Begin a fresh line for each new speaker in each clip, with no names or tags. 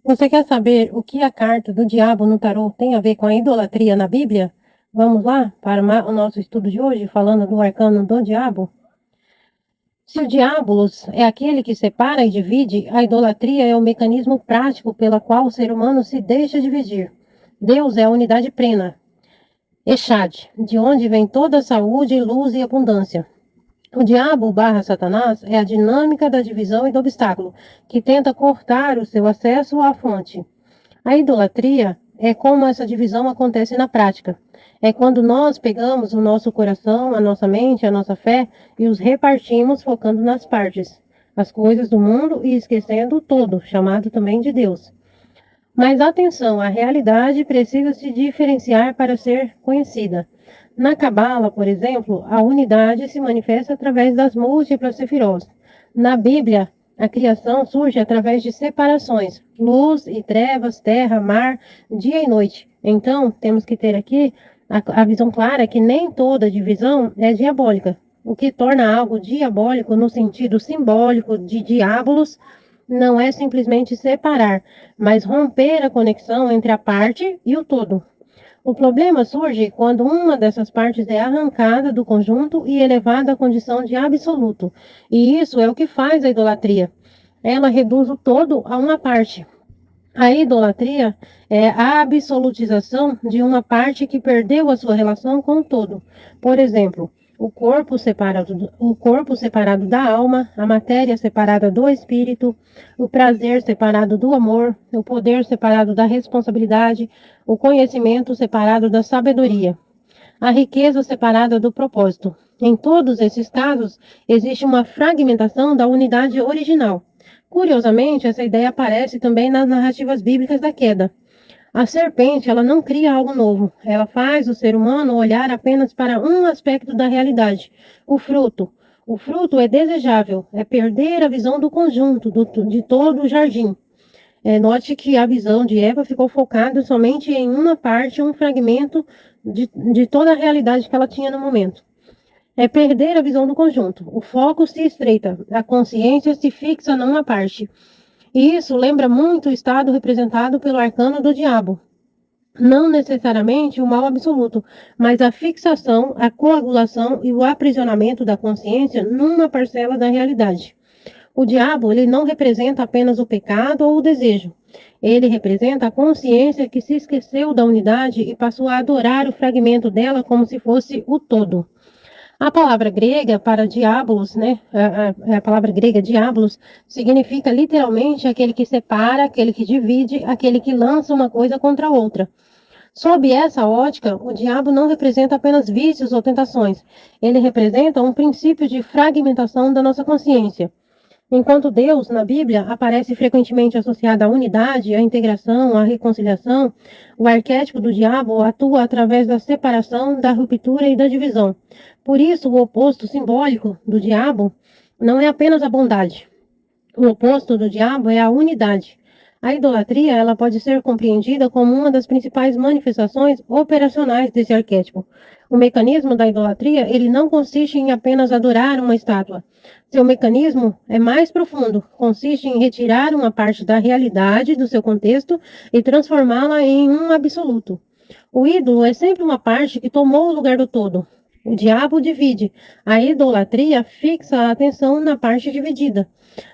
Você quer saber o que a carta do diabo no tarô tem a ver com a idolatria na Bíblia? Vamos lá para o nosso estudo de hoje, falando do arcano do diabo? Se o diabolos é aquele que separa e divide, a idolatria é o mecanismo prático pela qual o ser humano se deixa dividir. Deus é a unidade plena, Echad, de onde vem toda a saúde, luz e abundância. O diabo barra Satanás é a dinâmica da divisão e do obstáculo, que tenta cortar o seu acesso à fonte. A idolatria é como essa divisão acontece na prática. É quando nós pegamos o nosso coração, a nossa mente, a nossa fé e os repartimos focando nas partes, as coisas do mundo e esquecendo o todo, chamado também de Deus. Mas atenção, a realidade precisa se diferenciar para ser conhecida. Na Cabala, por exemplo, a unidade se manifesta através das múltiplas sefirós. Na Bíblia, a criação surge através de separações, luz e trevas, terra, mar, dia e noite. Então, temos que ter aqui a visão clara que nem toda divisão é diabólica, o que torna algo diabólico no sentido simbólico de diabolos não é simplesmente separar, mas romper a conexão entre a parte e o todo. O problema surge quando uma dessas partes é arrancada do conjunto e elevada à condição de absoluto. E isso é o que faz a idolatria. Ela reduz o todo a uma parte. A idolatria é a absolutização de uma parte que perdeu a sua relação com o todo. Por exemplo, o corpo separado da alma, a matéria separada do espírito, o prazer separado do amor, o poder separado da responsabilidade, o conhecimento separado da sabedoria, a riqueza separada do propósito. Em todos esses casos, existe uma fragmentação da unidade original. Curiosamente, essa ideia aparece também nas narrativas bíblicas da queda. A serpente, ela não cria algo novo. Ela faz o ser humano olhar apenas para um aspecto da realidade, o fruto. O fruto é desejável, é perder a visão do conjunto, de todo o jardim. Note que a visão de Eva ficou focada somente em uma parte, um fragmento de toda a realidade que ela tinha no momento. É perder a visão do conjunto. O foco se estreita, a consciência se fixa numa parte. E isso lembra muito o estado representado pelo arcano do diabo. Não necessariamente o mal absoluto, mas a fixação, a coagulação e o aprisionamento da consciência numa parcela da realidade. O diabo, ele não representa apenas o pecado ou o desejo. Ele representa a consciência que se esqueceu da unidade e passou a adorar o fragmento dela como se fosse o todo. A palavra grega para diabolos, né? A palavra grega diabolos significa literalmente aquele que separa, aquele que divide, aquele que lança uma coisa contra a outra. Sob essa ótica, o diabo não representa apenas vícios ou tentações. Ele representa um princípio de fragmentação da nossa consciência. Enquanto Deus, na Bíblia, aparece frequentemente associado à unidade, à integração, à reconciliação, o arquétipo do diabo atua através da separação, da ruptura e da divisão. Por isso, o oposto simbólico do diabo não é apenas a bondade. O oposto do diabo é a unidade. A idolatria, ela pode ser compreendida como uma das principais manifestações operacionais desse arquétipo. O mecanismo da idolatria, ele não consiste em apenas adorar uma estátua. Seu mecanismo é mais profundo, consiste em retirar uma parte da realidade do seu contexto e transformá-la em um absoluto. O ídolo é sempre uma parte que tomou o lugar do todo. O diabo divide, a idolatria fixa a atenção na parte dividida.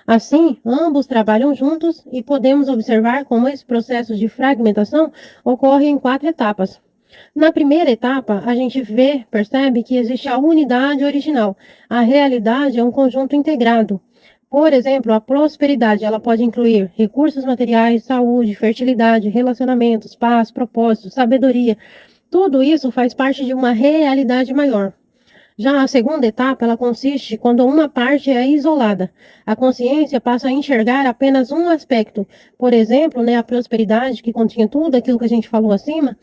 Assim, ambos trabalham juntos e podemos observar como esse processo de fragmentação ocorre em 4 etapas. Na primeira etapa, a gente percebe que existe a unidade original. A realidade é um conjunto integrado. Por exemplo, a prosperidade, ela pode incluir recursos materiais, saúde, fertilidade, relacionamentos, paz, propósito, sabedoria. Tudo isso faz parte de uma realidade maior. Já a segunda etapa, ela consiste quando uma parte é isolada. A consciência passa a enxergar apenas um aspecto. Por exemplo, a prosperidade, que continha tudo aquilo que a gente falou acima,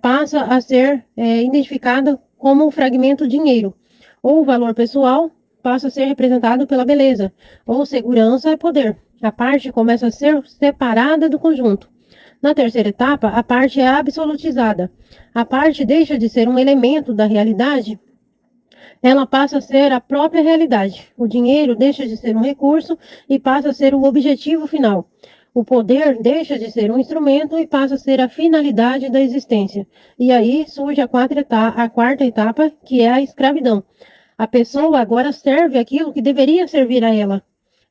passa a ser identificada como o fragmento dinheiro. Ou o valor pessoal passa a ser representado pela beleza. Ou segurança é poder. A parte começa a ser separada do conjunto. Na terceira etapa, a parte é absolutizada. A parte deixa de ser um elemento da realidade, ela passa a ser a própria realidade. O dinheiro deixa de ser um recurso e passa a ser o objetivo final. O poder deixa de ser um instrumento e passa a ser a finalidade da existência. E aí surge a quarta etapa, que é a escravidão. A pessoa agora serve aquilo que deveria servir a ela.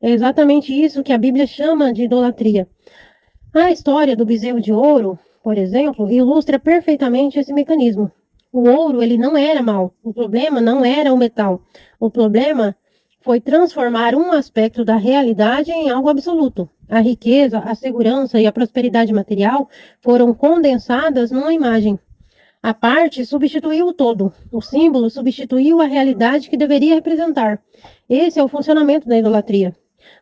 É exatamente isso que a Bíblia chama de idolatria. A história do bezerro de ouro, por exemplo, ilustra perfeitamente esse mecanismo. O ouro, ele não era mau. O problema não era o metal. O problema foi transformar um aspecto da realidade em algo absoluto. A riqueza, a segurança e a prosperidade material foram condensadas numa imagem. A parte substituiu o todo. O símbolo substituiu a realidade que deveria representar. Esse é o funcionamento da idolatria.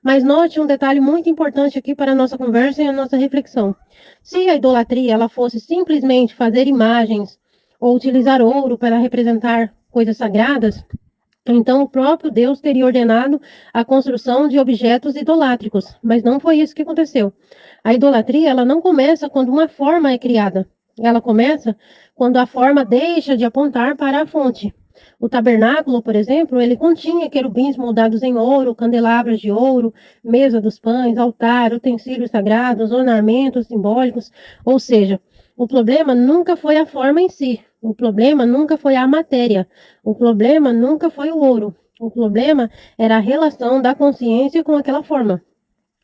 Mas note um detalhe muito importante aqui para a nossa conversa e a nossa reflexão. Se a idolatria ela fosse simplesmente fazer imagens ou utilizar ouro para representar coisas sagradas, então o próprio Deus teria ordenado a construção de objetos idolátricos, mas não foi isso que aconteceu. A idolatria ela não começa quando uma forma é criada. Ela começa quando a forma deixa de apontar para a fonte. O tabernáculo, por exemplo, ele continha querubins moldados em ouro, candelabros de ouro, mesa dos pães, altar, utensílios sagrados, ornamentos simbólicos. Ou seja, o problema nunca foi a forma em si. O problema nunca foi a matéria. O problema nunca foi o ouro. O problema era a relação da consciência com aquela forma.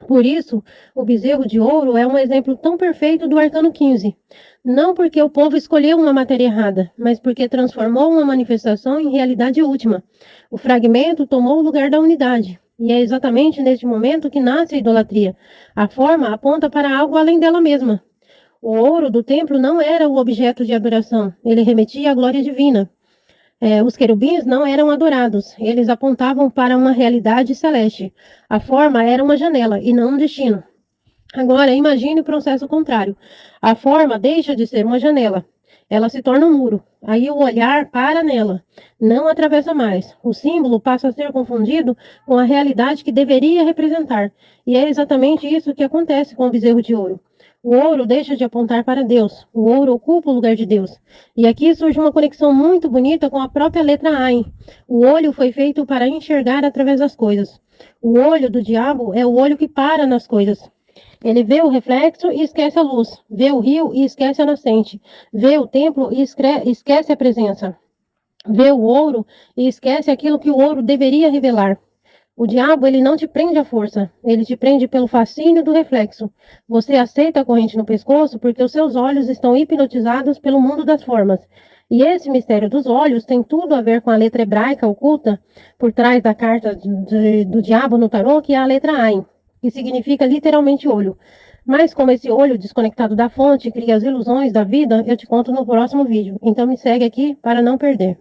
Por isso, o bezerro de ouro é um exemplo tão perfeito do arcano 15. Não porque o povo escolheu uma matéria errada, mas porque transformou uma manifestação em realidade última. O fragmento tomou o lugar da unidade. E é exatamente neste momento que nasce a idolatria. A forma aponta para algo além dela mesma. O ouro do templo não era o objeto de adoração, ele remetia à glória divina. Os querubins não eram adorados, eles apontavam para uma realidade celeste. A forma era uma janela e não um destino. Agora, imagine o processo contrário. A forma deixa de ser uma janela, ela se torna um muro. Aí o olhar para nela, não atravessa mais. O símbolo passa a ser confundido com a realidade que deveria representar. E é exatamente isso que acontece com o bezerro de ouro. O ouro deixa de apontar para Deus. O ouro ocupa o lugar de Deus. E aqui surge uma conexão muito bonita com a própria letra Ain. O olho foi feito para enxergar através das coisas. O olho do diabo é o olho que para nas coisas. Ele vê o reflexo e esquece a luz. Vê o rio e esquece a nascente. Vê o templo e esquece a presença. Vê o ouro e esquece aquilo que o ouro deveria revelar. O diabo, ele não te prende à força, ele te prende pelo fascínio do reflexo. Você aceita a corrente no pescoço porque os seus olhos estão hipnotizados pelo mundo das formas. E esse mistério dos olhos tem tudo a ver com a letra hebraica oculta por trás da carta do diabo no tarô, que é a letra Ain, que significa literalmente olho. Mas como esse olho desconectado da fonte cria as ilusões da vida, eu te conto no próximo vídeo. Então me segue aqui para não perder.